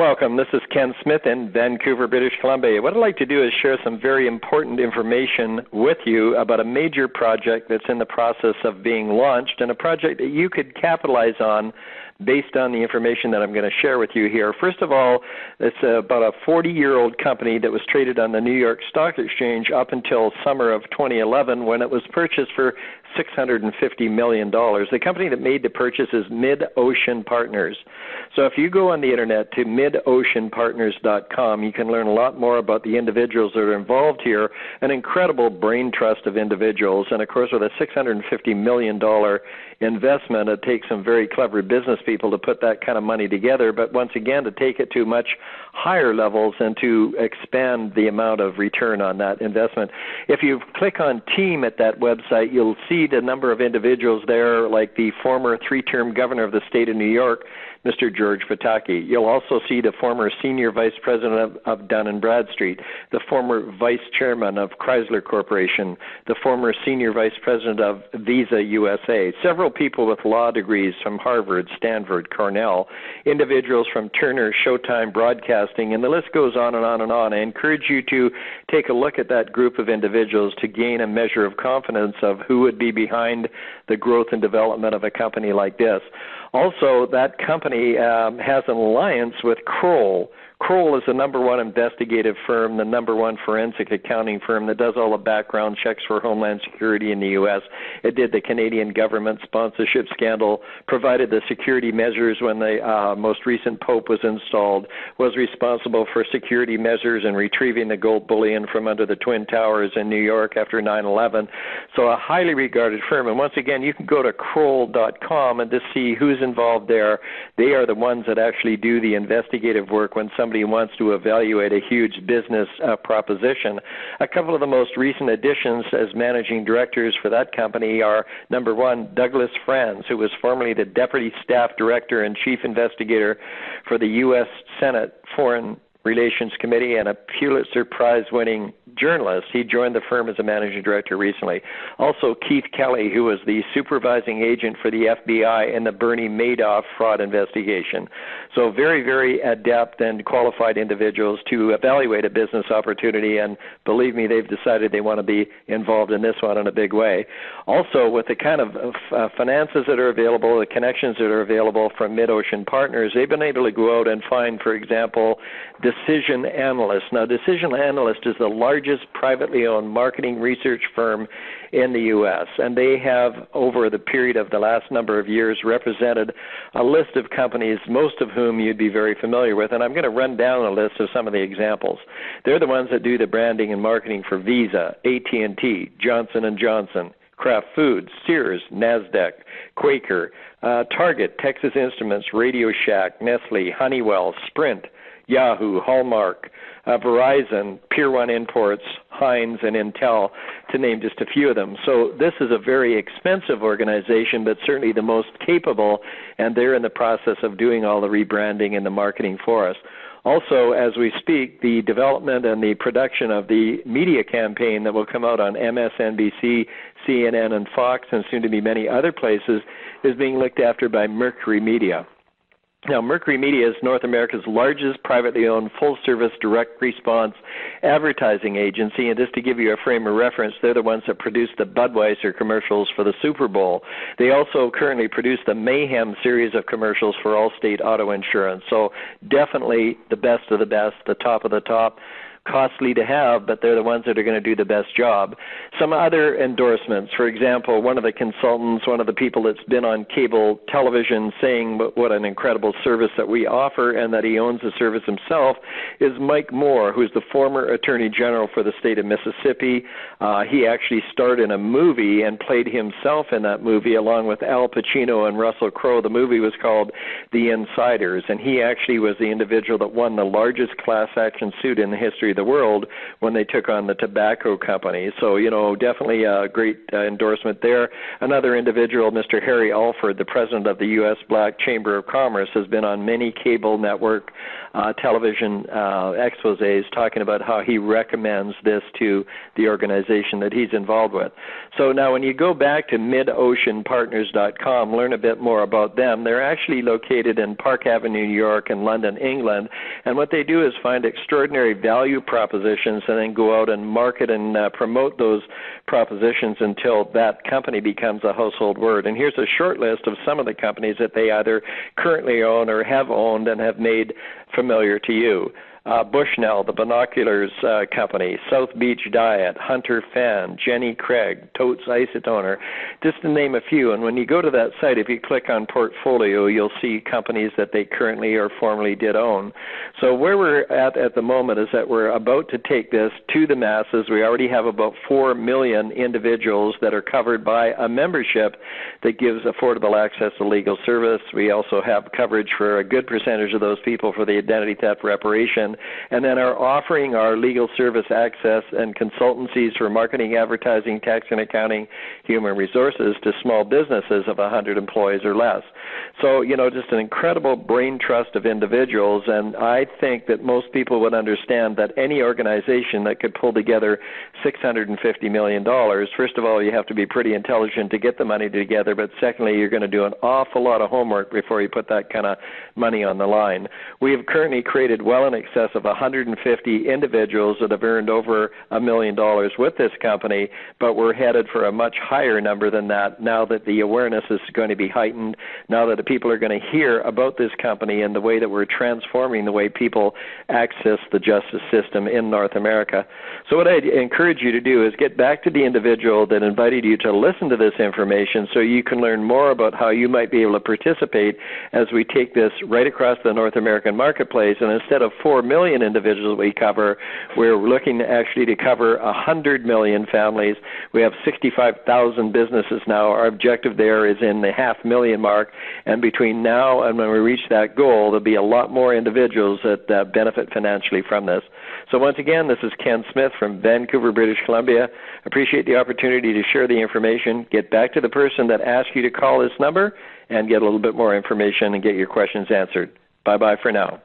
welcome. This is Ken Smith in Vancouver, British Columbia. What I'd like to do is share some very important information with you about a major project that's in the process of being launched, and a project that you could capitalize on based on the information that I'm going to share with you here. First of all, it's about a 40-year-old company that was traded on the New York Stock Exchange up until summer of 2011, when it was purchased for $650 million. The company that made the purchase is Mid-Ocean Partners. So if you go on the internet to midoceanpartners.com, you can learn a lot more about the individuals that are involved here, an incredible brain trust of individuals. And of course, with a $650 million investment, it takes some very clever business people to put that kind of money together, but once again, to take it to much higher levels and to expand the amount of return on that investment. If you click on team at that website, you'll see the number of individuals there, like the former three-term governor of the state of New York, Mr. George Pataki. You'll also see the former senior vice president of Dun & Bradstreet, the former vice chairman of Chrysler Corporation, the former senior vice president of Visa USA, several people with law degrees from Harvard, Stanford, Cornell, individuals from Turner, Showtime Broadcasting, and the list goes on and on and on. I encourage you to take a look at that group of individuals to gain a measure of confidence of who would be behind the growth and development of a company like this. Also, that company has an alliance with Kroll. Kroll is the number one investigative firm, the number one forensic accounting firm that does all the background checks for Homeland Security in the U.S. It did the Canadian government sponsorship scandal, provided the security measures when the most recent Pope was installed, was responsible for security measures and retrieving the gold bullion from under the Twin Towers in New York after 9/11. So a highly regarded firm. And once again, you can go to Kroll.com and just see who's involved there. They are the ones that actually do the investigative work when somebody wants to evaluate a huge business proposition. A couple of the most recent additions as managing directors for that company are, number one, Douglas Franz, who was formerly the Deputy Staff Director and Chief Investigator for the U.S. Senate Foreign Relations Committee and a Pulitzer Prize-winning journalist. He joined the firm as a managing director recently. Also, Keith Kelly, who was the supervising agent for the FBI in the Bernie Madoff fraud investigation. So very, very adept and qualified individuals to evaluate a business opportunity, and believe me, they've decided they want to be involved in this one in a big way. Also, with the kind of finances that are available, the connections that are available from Mid-Ocean Partners, they've been able to go out and find, for example, Decision Analyst. Now, Decision Analyst is the largest privately owned marketing research firm in the U.S., and they have, over the period of the last number of years, represented a list of companies, most of whom you'd be very familiar with, and I'm going to run down a list of some of the examples. They're the ones that do the branding and marketing for Visa, AT&T, Johnson & Johnson, Kraft Foods, Sears, NASDAQ, Quaker, Target, Texas Instruments, Radio Shack, Nestle, Honeywell, Sprint, Yahoo, Hallmark, Verizon, Pier 1 Imports, Heinz, and Intel, to name just a few of them. So this is a very expensive organization, but certainly the most capable, and they're in the process of doing all the rebranding and the marketing for us. Also, as we speak, the development and the production of the media campaign that will come out on MSNBC, CNN, and Fox, and soon to be many other places, is being looked after by Mercury Media. Now, Mercury Media is North America's largest privately owned full-service direct response advertising agency, and just to give you a frame of reference, they're the ones that produce the Budweiser commercials for the Super Bowl. They also currently produce the Mayhem series of commercials for Allstate Auto Insurance, so definitely the best of the best, the top of the top. Costly to have, but they're the ones that are going to do the best job. Some other endorsements, for example, one of the consultants, one of the people that's been on cable television saying what an incredible service that we offer and that he owns the service himself, is Mike Moore, who's the former Attorney General for the state of Mississippi. He actually starred in a movie and played himself in that movie along with Al Pacino and Russell Crowe. The movie was called The Insiders, and he actually was the individual that won the largest class action suit in the history of the world when they took on the tobacco company. So, definitely a great endorsement there. Another individual, Mr. Harry Alford, the president of the U.S. Black Chamber of Commerce, has been on many cable network television exposés talking about how he recommends this to the organization that he's involved with. So now when you go back to midoceanpartners.com, learn a bit more about them. They're actually located in Park Avenue, New York, and London, England. And what they do is find extraordinary value propositions and then go out and market and promote those propositions until that company becomes a household word. And here's a short list of some of the companies that they either currently own or have owned and have made familiar to you. Bushnell, the Binoculars Company, South Beach Diet, Hunter Fan, Jenny Craig, Totes Isotoner, just to name a few. And when you go to that site, if you click on portfolio, you'll see companies that they currently or formerly did own. So where we're at the moment is that we're about to take this to the masses. We already have about 4 million individuals that are covered by a membership that gives affordable access to legal service. We also have coverage for a good percentage of those people for the identity theft reparation, and then are offering our legal service access and consultancies for marketing, advertising, tax and accounting, human resources to small businesses of 100 employees or less. So, just an incredible brain trust of individuals, and I think that most people would understand that any organization that could pull together $650 million, first of all, you have to be pretty intelligent to get the money together, but secondly, you're going to do an awful lot of homework before you put that kind of money on the line. We have currently created well in excess of 150 individuals that have earned over $1 million with this company, but we're headed for a much higher number than that now that the awareness is going to be heightened, now that the people are going to hear about this company and the way that we're transforming the way people access the justice system in North America. So what I encourage you to do is get back to the individual that invited you to listen to this information so you can learn more about how you might be able to participate as we take this right across the North American marketplace. And instead of 4 million individuals we cover, we're looking to cover 100 million families. We have 65,000 businesses now. Our objective there is in the 500,000 mark, and between now and when we reach that goal, there'll be a lot more individuals that benefit financially from this. So once again, this is Ken Smith from Vancouver, British Columbia. Appreciate the opportunity to share the information. Get back to the person that asked you to call this number and get a little bit more information and get your questions answered. Bye-bye for now.